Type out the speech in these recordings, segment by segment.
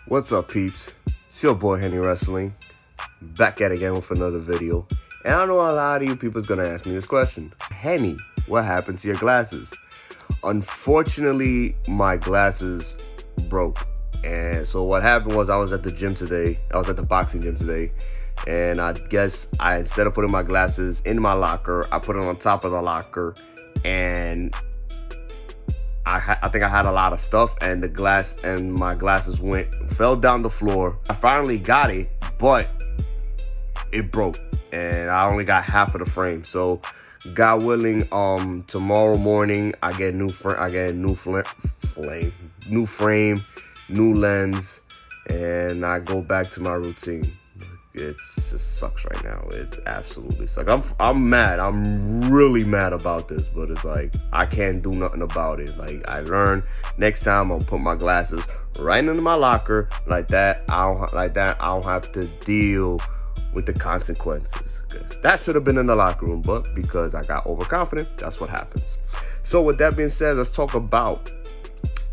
What's up, peeps? It's your boy Henny Wrestling, back at it again with another video. And I know a lot of you people is gonna ask me this question: Henny, what happened to your glasses? Unfortunately, my glasses broke. And so what happened was I was at the gym today. I was at the boxing gym today. And I guess instead of putting my glasses in my locker, I put it on top of the locker. And I think I had a lot of stuff, and my glasses fell down the floor. I finally got it, but it broke, and I only got half of the frame. So, God willing, tomorrow morning I get new frame, new lens, and I go back to my routine. It just sucks right now. It absolutely sucks. I'm mad. I'm really mad about this, but it's like I can't do nothing about it. Like, I learned next time I'm gonna put my glasses right into my locker like that. I don't have to deal with the consequences, because that should have been in the locker room, but because I got overconfident, that's what happens. So with that being said, let's talk about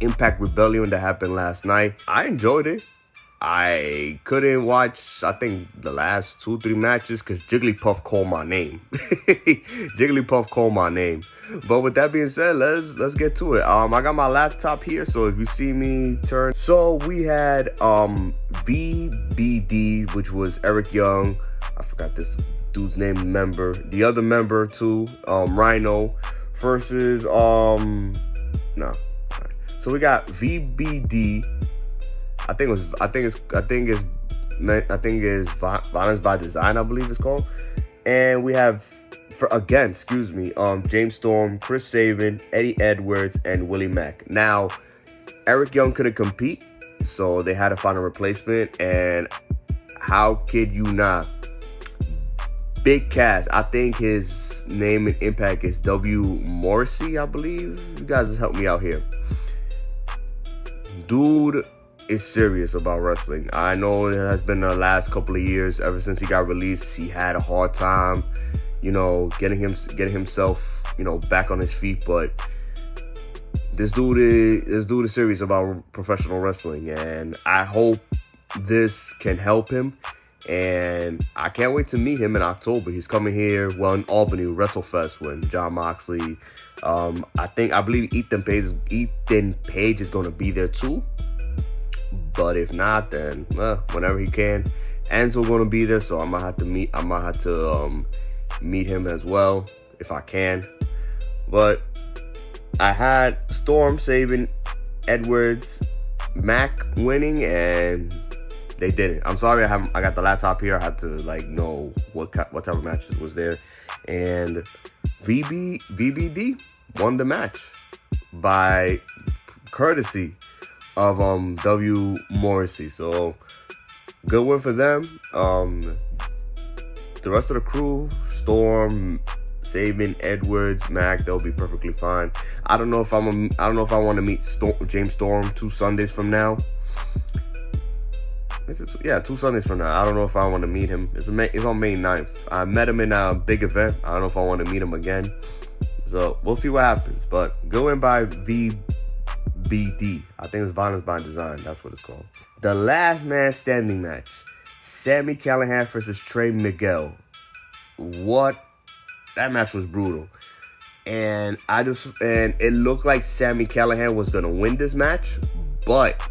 Impact Rebellion that happened last night. I enjoyed it. I couldn't watch, I think, the last 2-3 matches because Jigglypuff called my name. Jigglypuff called my name. But with that being said, let's get to it. I got my laptop here, so if you see me turn. So we had VBD, which was Eric Young. I forgot this dude's name, member. The other member too, Rhino, versus no. Right. So we got VBD. I think it's Violence by Design, I believe it's called. And we have James Storm, Chris Sabin, Eddie Edwards, and Willie Mack. Now, Eric Young couldn't compete, so they had to find a replacement. And how kid you not? Big Cass. I think his name in Impact is W. Morrissey, I believe. You guys just help me out here. Dude is serious about wrestling. I know it has been the last couple of years. Ever since he got released, he had a hard time, getting himself, back on his feet. But this dude is serious about professional wrestling, and I hope this can help him. And I can't wait to meet him in October. He's coming here, in Albany, WrestleFest, with Jon Moxley. I believe Ethan Page is going to be there too. But if not, then whenever he can. Enzo going to be there, so I might have to meet him as well if I can. But I had Storm, Sabin, Edwards, Mac winning, and they didn't. I'm sorry, I got the laptop here. I had to know what type of matches was there. And VBD won the match by courtesy of W. Morrissey. So good win for them. The rest of the crew, Storm, Sabin, Edwards, Mac, they'll be perfectly fine. I don't know if I want to meet James Storm 2 Sundays from now. 2 Sundays from now. I don't know if I want to meet him. It's on May 9th. I met him in a big event. I don't know if I want to meet him again. So we'll see what happens. But go in by VBD. I think it's Violence by Design. That's what it's called. The last man standing match. Sami Callihan versus Trey Miguel. That match was brutal. And it looked like Sami Callihan was going to win this match. But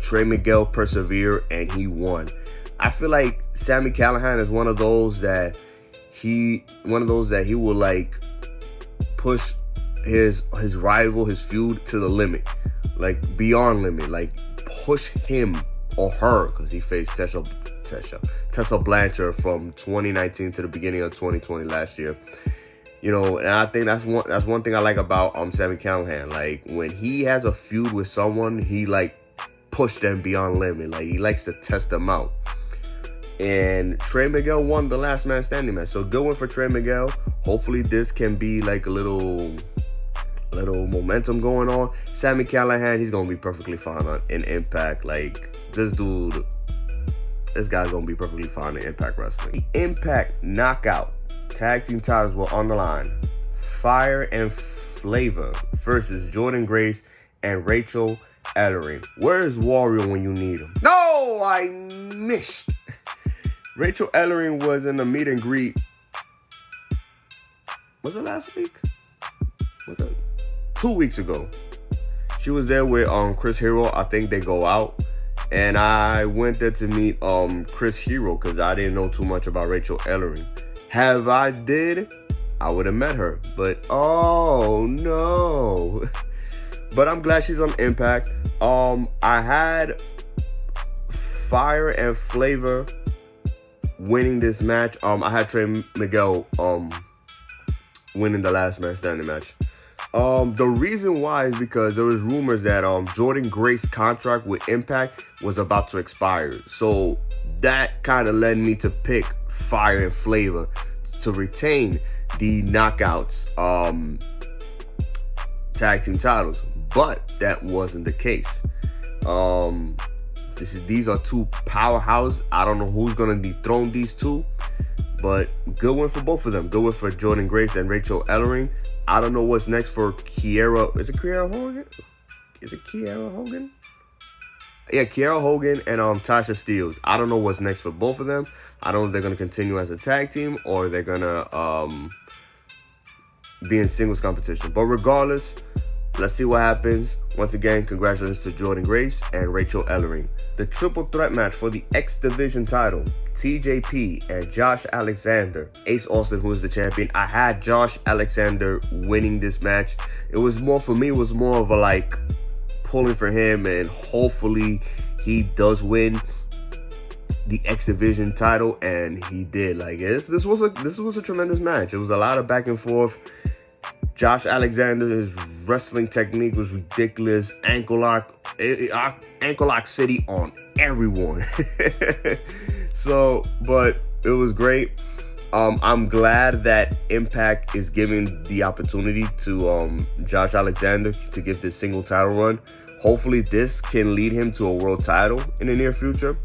Trey Miguel persevered and he won. I feel like Sami Callihan is one of those that he will push his rival, his feud to the limit, beyond limit, push him or her, because he faced Tessa Blanchard from 2019 to the beginning of 2020 last year. And I think that's one thing I like about Sami Callihan. When he has a feud with someone, he push them beyond limit. He likes to test them out. And Trey Miguel won the last man standing match. So good one for Trey Miguel. Hopefully this can be a little momentum going on. Sami Callihan, he's gonna be perfectly fine in Impact. This guy's gonna be perfectly fine in Impact Wrestling. The Impact Knockout tag team titles were on the line. Fire and Flavor versus Jordan Grace and Rachel Ellering. Where's Wario when you need him? No, I missed. Rachel Ellering was in the meet and greet. Was it last week? Was it 2 weeks ago? She was there with Chris Hero. I think they go out. And I went there to meet Chris Hero because I didn't know too much about Rachel Ellering. Have I did, I would have met her. But oh no. But I'm glad she's on Impact. I had Fire and Flavor winning this match. I had Trey Miguel winning the last man standing match. The reason why is because there was rumors that Jordynne Grace's contract with Impact was about to expire. So that kind of led me to pick Fire and Flavor to retain the Knockouts tag team titles. But that wasn't the case. These are two powerhouses. I don't know who's gonna dethrone these two, but good win for both of them. Good win for Jordynne Grace and Rachel Ellering. I don't know what's next for Kiera. Is it Kiera Hogan? Is it Kiera Hogan? Yeah, Kiera Hogan and Tasha Steelz. I don't know what's next for both of them. I don't know if they're gonna continue as a tag team or they're gonna be in singles competition. But regardless, let's see what happens. Once again, congratulations to Jordynne Grace and Rachel Ellering. The triple threat match for the X Division title. TJP and Josh Alexander. Ace Austin, who is the champion. I had Josh Alexander winning this match. It was more, for me, it was more of a like pulling for him, and hopefully he does win the X Division title, and he did. Like this was a tremendous match. It was a lot of back and forth. Josh Alexander, his wrestling technique was ridiculous. Ankle lock city on everyone. So, but it was great. I'm glad that Impact is giving the opportunity to Josh Alexander to give this single title run. Hopefully this can lead him to a world title in the near future.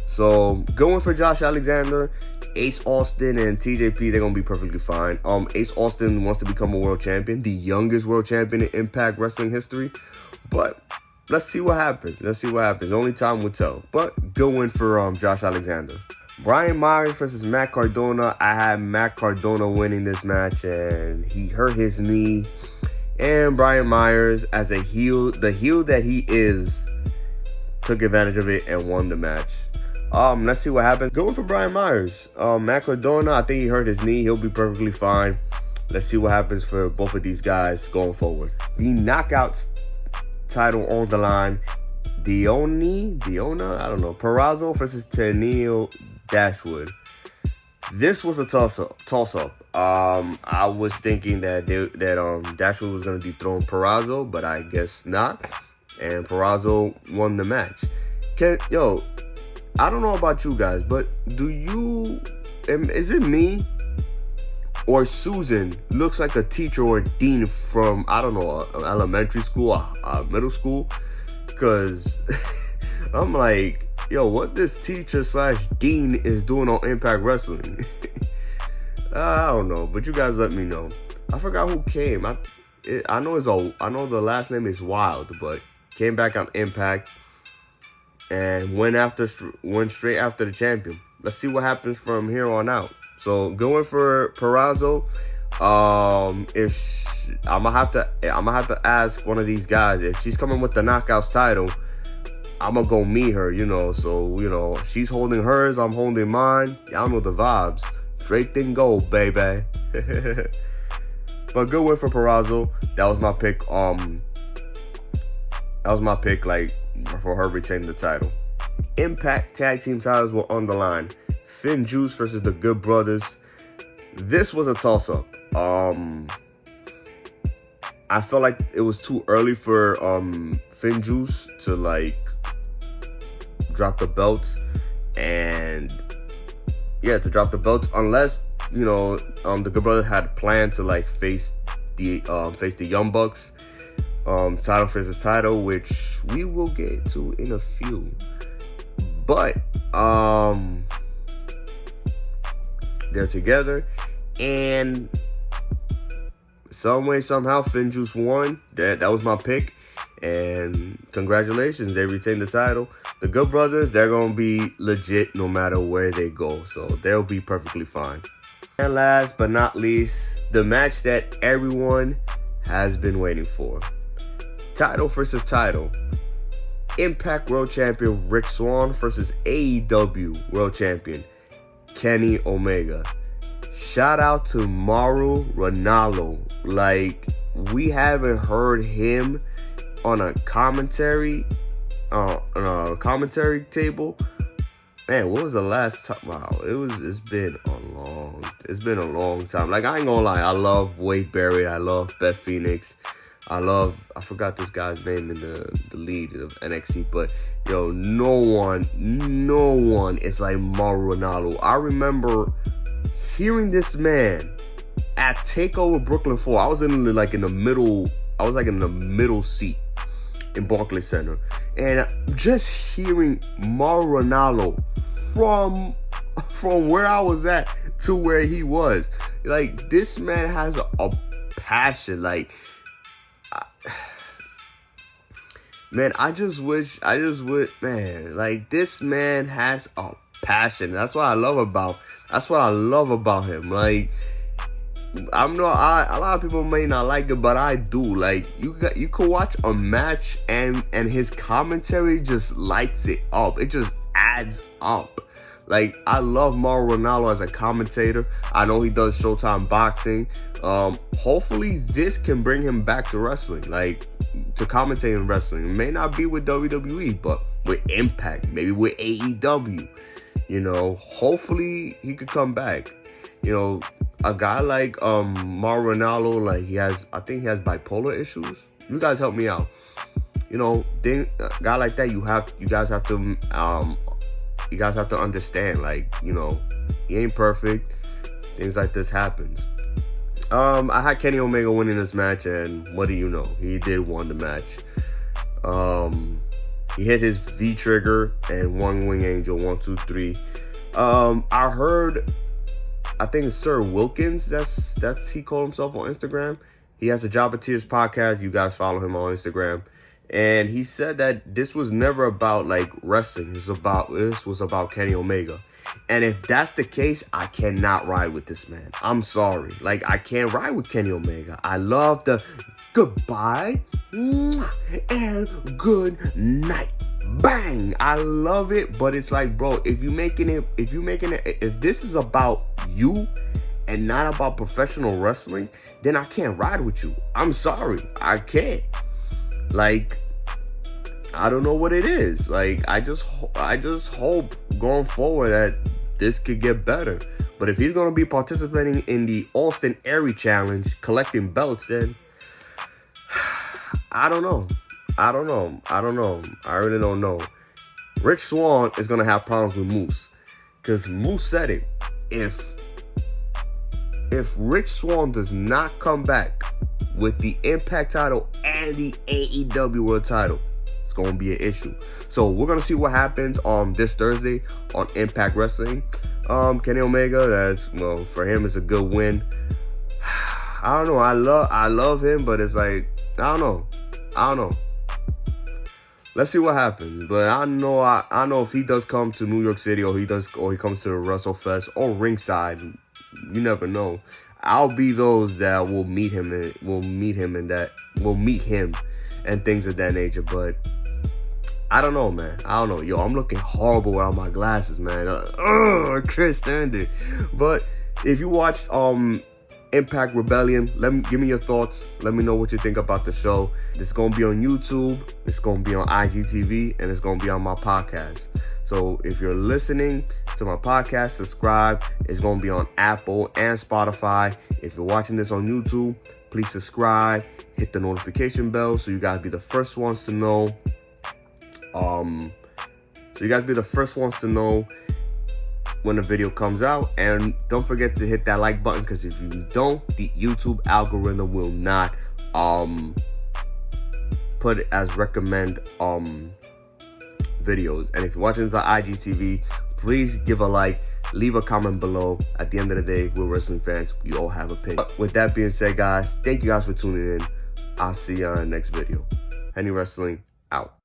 So going for Josh Alexander, Ace Austin and TJP, they're going to be perfectly fine. Ace Austin wants to become a world champion, the youngest world champion in Impact Wrestling history. But let's see what happens. Only time will tell. But good win for Josh Alexander. Brian Myers versus Matt Cardona. I had Matt Cardona winning this match, and he hurt his knee. And Brian Myers, as a heel, the heel that he is, took advantage of it and won the match. Let's see what happens. Going for Brian Myers. Matt Cardona, I think he hurt his knee. He'll be perfectly fine. Let's see what happens for both of these guys going forward. The Knockouts title on the line. Diona, I don't know. Purrazzo versus Tenille Dashwood. This was a toss-up. I was thinking that Dashwood was going to dethrone Purrazzo, but I guess not. And Purrazzo won the match. I don't know about you guys, but is it me or Susan looks like a teacher or a dean from, I don't know, elementary school, middle school? Because I'm like, what this teacher / dean is doing on Impact Wrestling? I don't know, but you guys let me know. I forgot who came. I know the last name is Wild, but came back on Impact and went straight after the champion. Let's see what happens from here on out. So going for Purrazzo. I'm gonna have to ask one of these guys if she's coming with the Knockouts title. I'm gonna go meet her, So she's holding hers, I'm holding mine. Y'all know the vibes. Straight then go, baby. But good win for Purrazzo. That was my pick. For her retaining the title. Impact tag team titles were on the line. Finn Juice versus the Good Brothers. This was a toss-up. I felt like it was too early for Finn Juice to drop the belts, and to drop the belts unless the Good Brothers had planned to face the Young Bucks. Title versus title, which we will get to in a few. But they're together, and some way, somehow, Finn Juice won. That was my pick. And congratulations, they retained the title. The Good Brothers, they're going to be legit no matter where they go. So they'll be perfectly fine. And last but not least, the match that everyone has been waiting for. Title versus title. Impact World Champion Rich Swann versus AEW World Champion Kenny Omega. Shout out to Mauro Ranallo. Like, we haven't heard him on a commentary table. Man, what was the last time? Wow, it's been a long time. Like, I ain't gonna lie, I love Wade Barrett, I love Beth Phoenix, I forgot this guy's name in the lead of NXT, but yo, no one is like Mauro Ranallo. I remember hearing this man at TakeOver Brooklyn 4. I was in the middle seat in Barclays Center, and just hearing Mauro Ranallo from where I was at to where he was, like, this man has a passion. Like, man, I just wish, man, like, this man has a passion. That's what I love about him. Like, a lot of people may not like it, but I do. Like, you could watch a match and his commentary just lights it up. It just adds up. Like, I love Mauro Ranallo as a commentator. I know he does Showtime Boxing. Hopefully this can bring him back to wrestling, like, to commentating wrestling. It may not be with WWE, but with Impact, maybe with AEW. You know, hopefully he could come back. You know, a guy like Mauro Ranallo, like, I think he has bipolar issues. You guys help me out. You know, a guy like that, you guys have to understand, like, you know, he ain't perfect. Things like this happens. I had Kenny Omega winning this match, and what do you know? He did win the match. He hit his V trigger and one wing angel, 1, 2, 3. I heard, I think it's Sir Wilkins, that's he called himself on Instagram. He has a Job of Tears podcast. You guys follow him on Instagram. And he said that this was never about, like, wrestling. This was about Kenny Omega. And if that's the case, I cannot ride with this man. I'm sorry. Like, I can't ride with Kenny Omega. I love the goodbye and good night. Bang! I love it, but it's like, bro, if this is about you and not about professional wrestling, then I can't ride with you. I'm sorry. I can't. Like, I don't know what it is. Like, I just hope going forward that this could get better. But if he's going to be participating in the Austin Aerie Challenge, collecting belts, then I don't know. I really don't know. Rich Swann is going to have problems with Moose, because Moose said it. If Rich Swann does not come back with the Impact title and the AEW World title, it's going to be an issue. So we're going to see what happens on this Thursday on Impact Wrestling. Kenny Omega, for him, it's a good win. I don't know. I love him, but it's like, I don't know. Let's see what happens. But I know if he does come to New York City, or he comes to WrestleFest or ringside, you never know. I'll be those that will meet him and things of that nature. But I don't know, man. I don't know. Yo, I'm looking horrible without my glasses, man. I can't stand it. But if you watched Impact Rebellion, give me your thoughts. Let me know what you think about the show. It's gonna be on YouTube, it's gonna be on IGTV, and it's gonna be on my podcast. So if you're listening to my podcast, subscribe. It's gonna be on Apple and Spotify. If you're watching this on YouTube, please subscribe, hit the notification bell so you guys be the first ones to know. When the video comes out. And don't forget to hit that like button, because if you don't, the YouTube algorithm will not put it as recommend videos. And if you're watching this on IGTV, please give a like, leave a comment below. At the end of the day, we're wrestling fans. We all have opinions. With that being said, guys, thank you guys for tuning in. I'll see you on the next video. Henny Wrestling out.